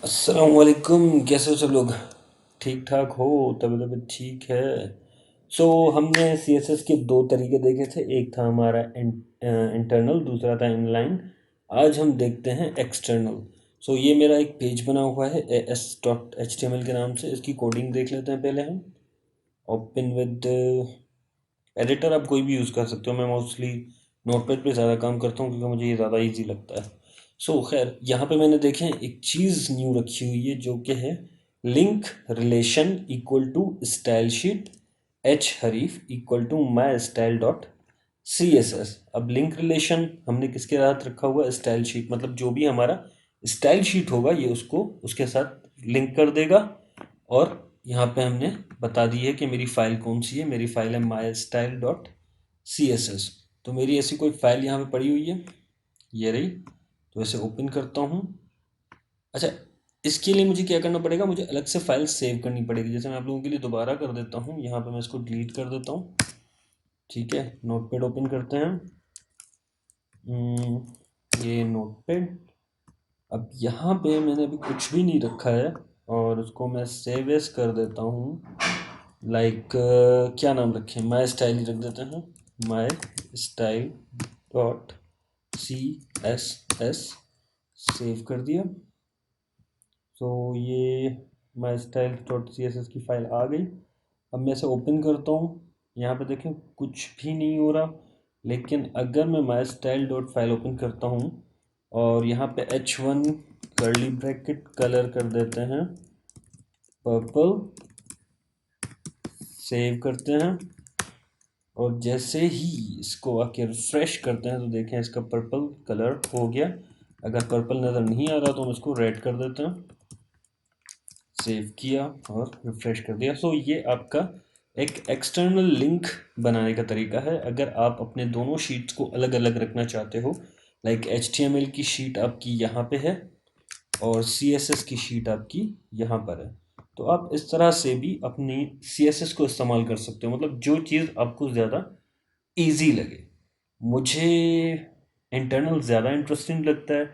अस्सलाम वालेकुम। कैसे हो सब लोग? ठीक ठाक हो? तबीयत ठीक है? हमने सीएसएस के दो तरीके देखे थे। एक था हमारा इंटरनल, दूसरा था इनलाइन। आज हम देखते हैं एक्सटर्नल। ये मेरा एक पेज बना हुआ है as.html के नाम से। इसकी कोडिंग देख लेते हैं पहले हम। ओपन विद एडिटर आप कोई भी यूज़ कर सकते हो। मैं मोस्टली नोटपैड पे ज़्यादा काम करता हूँ क्योंकि मुझे ये ज़्यादा इजी लगता है। खैर यहाँ पे मैंने देखें एक चीज़ न्यू रखी हुई है जो कि है link relation equal to style sheet href equal to my style dot C S S. अब लिंक रिलेशन हमने किसके साथ रखा हुआ? स्टाइल शीट, मतलब जो भी हमारा स्टाइल शीट होगा ये उसको उसके साथ लिंक कर देगा। और यहाँ पे हमने बता दी है कि मेरी फाइल कौन सी है। मेरी फाइल है my style dot C S S. तो मेरी ऐसी कोई फाइल यहाँ पे पड़ी हुई है, ये रही। तो इसे ओपन करता हूँ। अच्छा, इसके लिए मुझे क्या करना पड़ेगा? मुझे अलग से फाइल सेव करनी पड़ेगी। जैसे मैं आप लोगों के लिए दोबारा कर देता हूँ, यहाँ पे मैं इसको डिलीट कर देता हूँ। ठीक है, नोटपैड ओपन करते हैं। ये नोटपैड। अब यहाँ पे मैंने अभी कुछ भी नहीं रखा है और उसको मैं सेव एज कर देता हूँ। लाइक क्या नाम रखें? माई स्टाइल ही रख देते हैं। My style dot C S S. Save कर दिया। ये my style dot C S S की फाइल आ गई। अब मैं इसे ओपन करता हूँ। यहाँ पे देखें कुछ भी नहीं हो रहा। लेकिन अगर मैं माई स्टाइल डॉट फाइल ओपन करता हूँ और यहाँ पे H1 कर्ली ब्रैकेट कलर कर देते हैं पर्पल, सेव करते हैं और जैसे ही इसको आके रिफ्रेश करते हैं तो देखें इसका पर्पल कलर हो गया। अगर पर्पल नज़र नहीं आ रहा तो हम इसको रेड कर देते हैं। सेव किया और रिफ्रेश कर दिया। ये आपका एक एक्सटर्नल लिंक बनाने का तरीका है। अगर आप अपने दोनों शीट्स को अलग अलग रखना चाहते हो, लाइक HTML की शीट आपकी यहाँ पे है और CSS की शीट आपकी यहाँ पर है, तो आप इस तरह से भी अपनी CSS को इस्तेमाल कर सकते हो। मतलब जो चीज़ आपको ज़्यादा इजी लगे। मुझे इंटरनल ज़्यादा इंटरेस्टिंग लगता है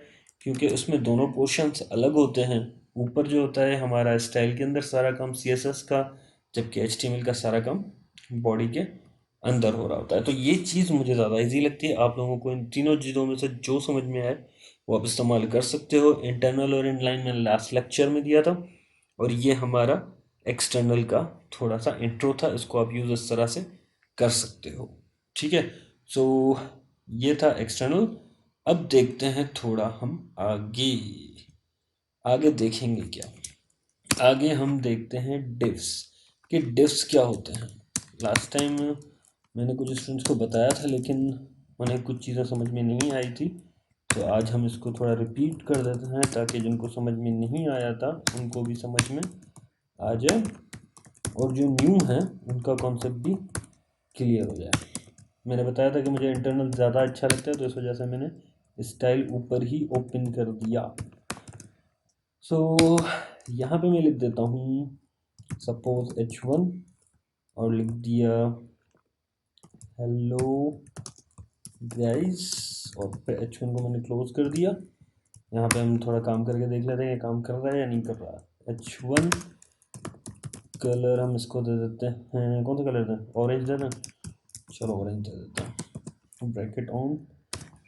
क्योंकि उसमें दोनों पोर्शंस अलग होते हैं। ऊपर जो होता है हमारा स्टाइल के अंदर सारा काम CSS का, जबकि HTML का सारा काम बॉडी के अंदर हो रहा होता है। तो ये चीज़ मुझे ज़्यादा इजी लगती है। आप लोगों को इन तीनों चीज़ों में से जो समझ में आए वो आप इस्तेमाल कर सकते हो। इंटरनल और इनलाइन मैंने लास्ट लेक्चर में दिया था और ये हमारा एक्सटर्नल का थोड़ा सा इंट्रो था। इसको आप यूज़ इस तरह से कर सकते हो। ठीक है। सो ये था एक्सटर्नल। अब देखते हैं थोड़ा हम आगे। आगे देखेंगे क्या? आगे हम देखते हैं डिव्स कि डिव्स क्या होते हैं। लास्ट टाइम मैंने कुछ स्टूडेंट्स को बताया था लेकिन उन्हें कुछ चीज़ें समझ में नहीं आई थी। तो आज हम इसको थोड़ा रिपीट कर देते हैं ताकि जिनको समझ में नहीं आया था उनको भी समझ में आ जाए और जो न्यू है उनका कॉन्सेप्ट भी क्लियर हो जाए। मैंने बताया था कि मुझे इंटरनल ज़्यादा अच्छा लगता है तो इस वजह से मैंने स्टाइल ऊपर ही ओपन कर दिया। यहाँ पे मैं लिख देता हूँ सपोज H1 और लिख दिया हेलो गाइस और फिर H1 को मैंने क्लोज कर दिया। यहाँ पे हम थोड़ा काम करके देख लेते हैं ये काम कर रहा है या नहीं कर रहा। H1 कलर हम इसको दे देते हैं, कौन सा कलर दें? ऑरेंज दे दें? चलो ऑरेंज दे देते हैं। Bracket on.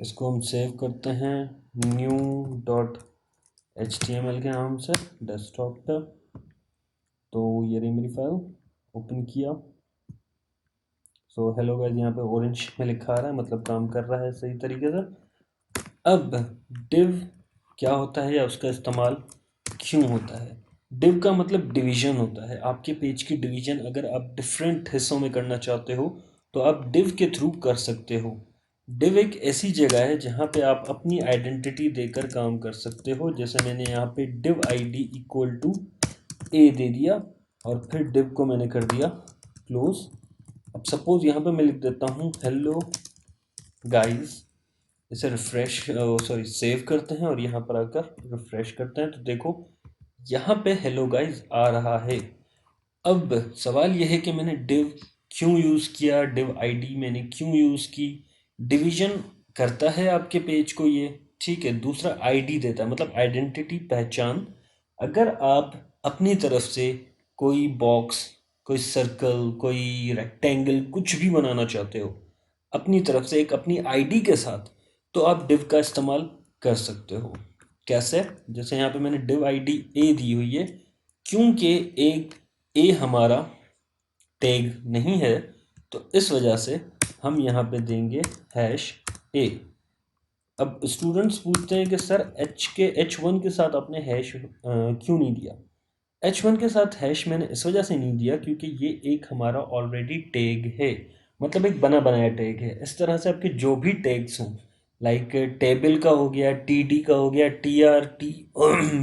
इसको हम सेव करते हैं न्यू डॉट HTML के नाम से डेस्कटॉप पे। तो ये रही मेरी फाइल। ओपन किया। हेलो गाइस, यहाँ पे ऑरेंज में लिखा आ रहा है, मतलब काम कर रहा है सही तरीके से। अब डिव क्या होता है या उसका इस्तेमाल क्यों होता है? डिव का मतलब डिवीजन होता है। आपके पेज की डिवीजन अगर आप डिफरेंट हिस्सों में करना चाहते हो तो आप डिव के थ्रू कर सकते हो। डिव एक ऐसी जगह है जहाँ पे आप अपनी आइडेंटिटी देकर काम कर सकते हो। जैसे मैंने यहाँ पे div id इक्वल टू ए दे दिया और फिर डिव को मैंने कर दिया क्लोज। अब सपोज यहाँ पे मैं लिख देता हूँ हेलो गाइस। इसे रिफ्रेश सॉरी सेव करते हैं और यहाँ पर आकर रिफ्रेश करते हैं तो देखो यहाँ पे हेलो गाइस आ रहा है। अब सवाल यह है कि मैंने डिव क्यों यूज़ किया, डिव आईडी मैंने क्यों यूज़ की। डिवीजन करता है आपके पेज को ये, ठीक है। दूसरा आईडी देता है, मतलब आइडेंटिटी, पहचान अगर आप अपनी तरफ से कोई बॉक्स, कोई सर्कल, कोई रेक्टेंगल कुछ भी बनाना चाहते हो अपनी तरफ से एक अपनी आईडी के साथ, तो आप div का इस्तेमाल कर सकते हो। कैसे? जैसे यहाँ पे मैंने div id a दी हुई है, क्योंकि एक a हमारा टैग नहीं है, तो इस वजह से हम यहाँ पे देंगे #a। अब स्टूडेंट्स पूछते हैं कि सर h1 के साथ आपने हैश क्यों नहीं दिया? h1 के साथ हैश मैंने इस वजह से नहीं दिया क्योंकि ये एक हमारा ऑलरेडी टैग है, मतलब एक बना बनाया टैग है। इस तरह से आपके जो भी टैग्स हों, लाइक टेबल का हो गया, टीडी का हो गया,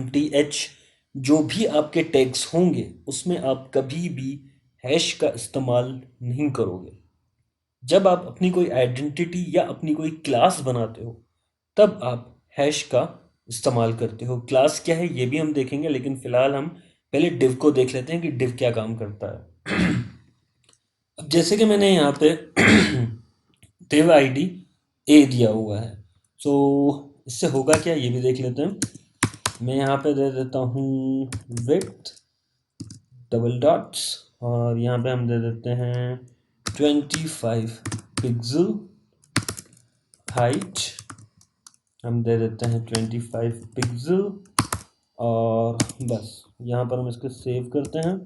टीएच, जो भी आपके टैग्स होंगे उसमें आप कभी भी हैश का इस्तेमाल नहीं करोगे। जब आप अपनी कोई आइडेंटिटी या अपनी कोई क्लास बनाते हो तब आप हैश का इस्तेमाल करते हो। क्लास क्या है ये भी हम देखेंगे, लेकिन फिलहाल हम पहले डिव को देख लेते हैं कि डिव क्या काम करता है। अब जैसे कि मैंने यहाँ पे div id a दिया हुआ है, सो इससे होगा क्या ये भी देख लेते हैं। मैं यहाँ पे दे देता हूँ width डबल डॉट्स, और यहाँ पे हम दे देते हैं 25 पिक्सल, हाइट हम दे देते हैं 25 पिक्सल, और बस यहाँ पर हम इसको सेव करते हैं,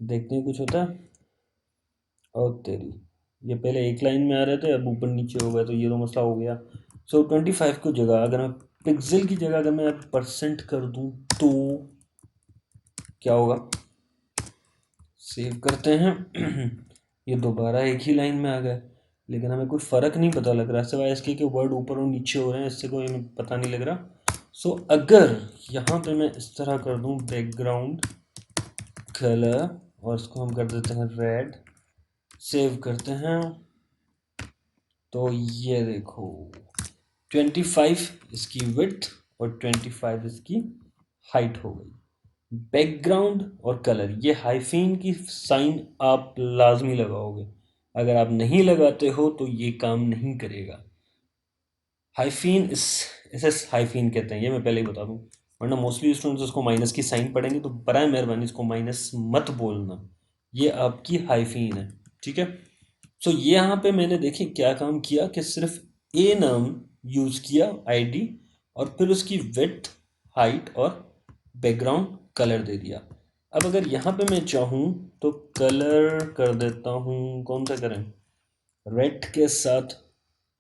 देखते हैं कुछ होता है। और तेरी, ये पहले एक लाइन में आ रहे थे अब ऊपर नीचे हो गए, तो ये तो मसला हो गया। सो 25 की जगह अगर मैं पिक्सल की जगह अगर मैं परसेंट कर दूं तो क्या होगा? सेव करते हैं। ये दोबारा एक ही लाइन में आ गए, लेकिन हमें कोई फ़र्क नहीं पता लग रहा, सिवाय इसके कि वर्ड ऊपर और नीचे हो रहे हैं, इससे कोई हमें पता नहीं लग रहा। सो अगर यहाँ पे मैं इस तरह कर दूं बैकग्राउंड कलर, और इसको हम कर देते हैं रेड, सेव करते हैं, तो ये देखो 25 इसकी विड्थ और 25 इसकी हाइट हो गई। बैकग्राउंड और कलर, ये हाइफीन की साइन आप लाजमी लगाओगे, अगर आप नहीं लगाते हो तो ये काम नहीं करेगा। हाइफीन इसे हाइफीन कहते हैं, ये मैं पहले ही बता दूं, वरना मोस्टली स्टूडेंट्स उसको माइनस की साइन पढ़ेंगे, तो बराए मेहरबानी इसको माइनस मत बोलना, ये आपकी हाइफीन है, ठीक है। सो ये यहाँ पे मैंने देखिए क्या काम किया कि सिर्फ ए नाम यूज किया आईडी, और फिर उसकी विड्थ, हाइट और बैकग्राउंड कलर दे दिया। अब अगर यहाँ पे मैं चाहूँ तो कलर कर देता हूँ, कौन सा करें? रेड के साथ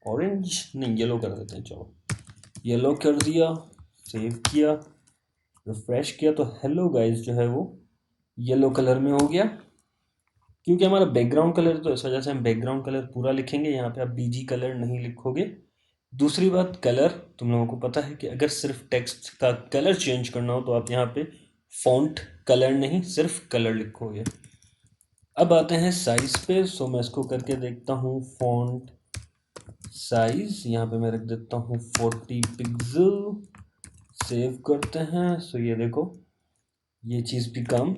ऑरेंज, नहीं येलो कर देते हैं, चलो येलो कर दिया, सेव किया, रिफ्रेश किया, तो हेलो गाइस जो है वो येलो कलर में हो गया, क्योंकि हमारा बैकग्राउंड कलर, तो इस वजह से हम बैकग्राउंड कलर पूरा लिखेंगे, यहाँ पे आप बीजी कलर नहीं लिखोगे। दूसरी बात, कलर तुम लोगों को पता है कि अगर सिर्फ टेक्स्ट का कलर चेंज करना हो तो आप यहाँ पे फॉन्ट कलर नहीं सिर्फ कलर लिखोगे। अब आते हैं साइज पे, सो मैं इसको करके देखता हूँ फॉन्ट साइज, यहाँ पे मैं रख देता हूँ 40 पिक्सल, सेव करते हैं, सो ये देखो ये चीज़ भी काम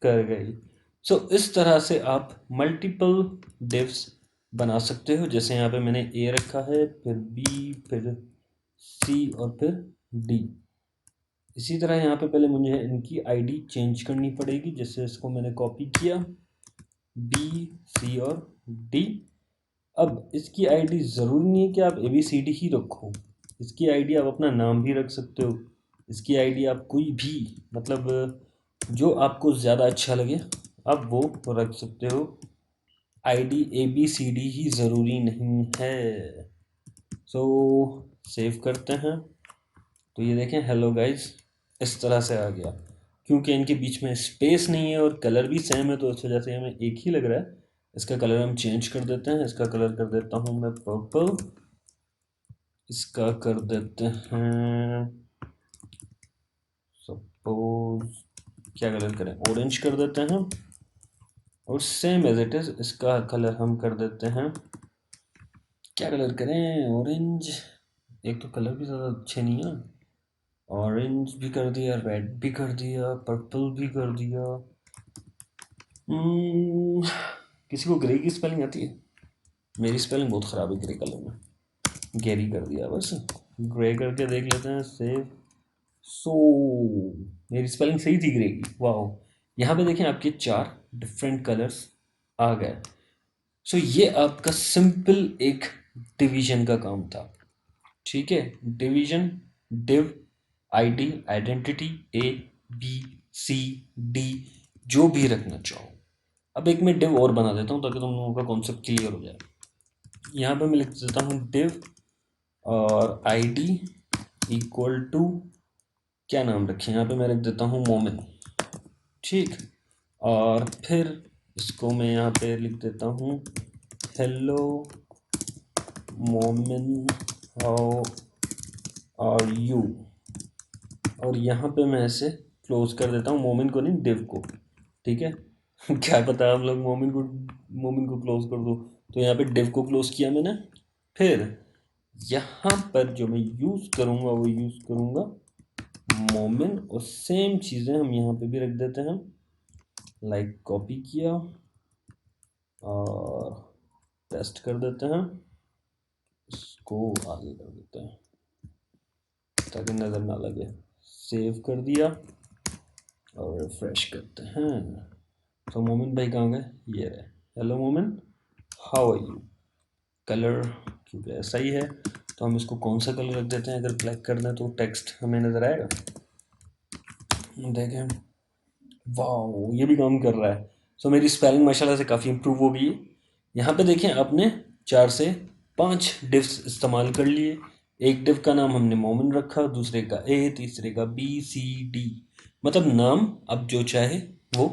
कर गई। सो इस तरह से आप मल्टीपल डिव्स बना सकते हो, जैसे यहाँ पे मैंने ए रखा है, फिर बी, फिर सी और फिर डी। इसी तरह यहाँ पे पहले मुझे इनकी आईडी चेंज करनी पड़ेगी, जैसे इसको मैंने कॉपी किया, बी, सी और डी। अब इसकी आईडी ज़रूरी नहीं है कि आप ए बी सी डी ही रखो, इसकी आईडी आप अपना नाम भी रख सकते हो, इसकी आईडी आप कोई भी, मतलब जो आपको ज़्यादा अच्छा लगे आप वो रख सकते हो। ID A B C D ही ज़रूरी नहीं है। सो सेव करते हैं, तो ये देखें हेलो गाइस इस तरह से आ गया, क्योंकि इनके बीच में स्पेस नहीं है और कलर भी सेम है, तो इस वजह से हमें एक ही लग रहा है। इसका कलर हम चेंज कर देते हैं, इसका कलर कर देता हूँ मैं पर्पल, इसका कर देते हैं सपोज, क्या कलर करें, ऑरेंज कर देते हैं, और सेम एज इट इज़ इसका कलर हम कर देते हैं, क्या कलर करें, ऑरेंज, एक तो कलर भी ज़्यादा अच्छे नहीं है, ऑरेंज भी कर दिया, रेड भी कर दिया, पर्पल भी कर दिया। किसी को ग्रे की स्पेलिंग आती है? मेरी स्पेलिंग बहुत ख़राब है ग्रे कलर में, गैरी कर दिया बस, ग्रे करके देख लेते हैं, सेव। सो मेरी स्पेलिंग सही थी ग्रे की, वाह। यहाँ पे देखें आपके 4 डिफरेंट कलर्स आ गए। सो ये आपका सिंपल एक डिवीजन का काम था, ठीक है। डिवीजन, डिव, आईडी, आइडेंटिटी, ए, बी, सी, डी, जो भी रखना चाहो। अब एक मैं डिव और बना देता हूँ ताकि तुम लोगों का कॉन्सेप्ट क्लियर हो जाए। यहाँ पे मैं लिख देता हूँ डिव और आईडी इक्वल टू, क्या नाम रखें, यहाँ पे मैं रख देता हूँ मोमिन, ठीक। और फिर इसको मैं यहाँ पे लिख देता हूँ हेलो मोमिन, हाउ आर यू। और यहाँ पे मैं ऐसे क्लोज कर देता हूँ, मोमिन को नहीं, डिव को, ठीक है। क्या पता आप लोग मोमिन को क्लोज कर दो। तो यहाँ पे डिव को क्लोज किया मैंने। फिर यहाँ पर जो मैं यूज़ करूँगा वो यूज़ करूँगा मोमिन, और सेम चीज़ें हम यहाँ पे भी रख देते हैं। लाइक कॉपी किया और पेस्ट कर देते हैं, इसको आगे कर देते हैं ताकि नज़र ना लगे। सेव कर दिया और रिफ्रेश करते हैं। तो मोमिन भाई कहाँ गए, ये रहे। हेलो मोमिन, हाउ आर यू। कलर क्योंकि ऐसा ही है तो हम इसको कौन सा कलर रख देते हैं, अगर ब्लैक कर दें तो टेक्स्ट हमें नज़र आएगा। देखें, वाह, ये भी काम कर रहा है। सो मेरी स्पेलिंग माशाल्लाह से काफ़ी इम्प्रूव हो गई है। यहाँ पे देखें, आपने 4 से 5 डिव्स इस्तेमाल कर लिए। एक डिव का नाम हमने मोमिन रखा, दूसरे का ए, तीसरे का बी, सी, डी। मतलब नाम आप जो चाहे वो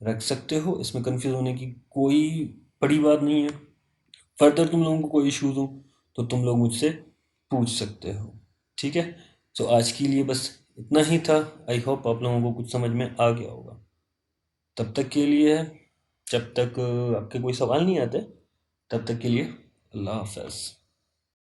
रख सकते हो, इसमें कंफ्यूज होने की कोई बड़ी बात नहीं है। फर्दर तुम लोगों को कोई इश्यूज हो तो तुम लोग मुझसे पूछ सकते हो, ठीक है। सो आज के लिए बस इतना ही था। आई होप आप लोगों को कुछ समझ में आ गया होगा। तब तक के लिए, जब तक आपके कोई सवाल नहीं आते, तब तक के लिए अल्लाह हाफ़िज़।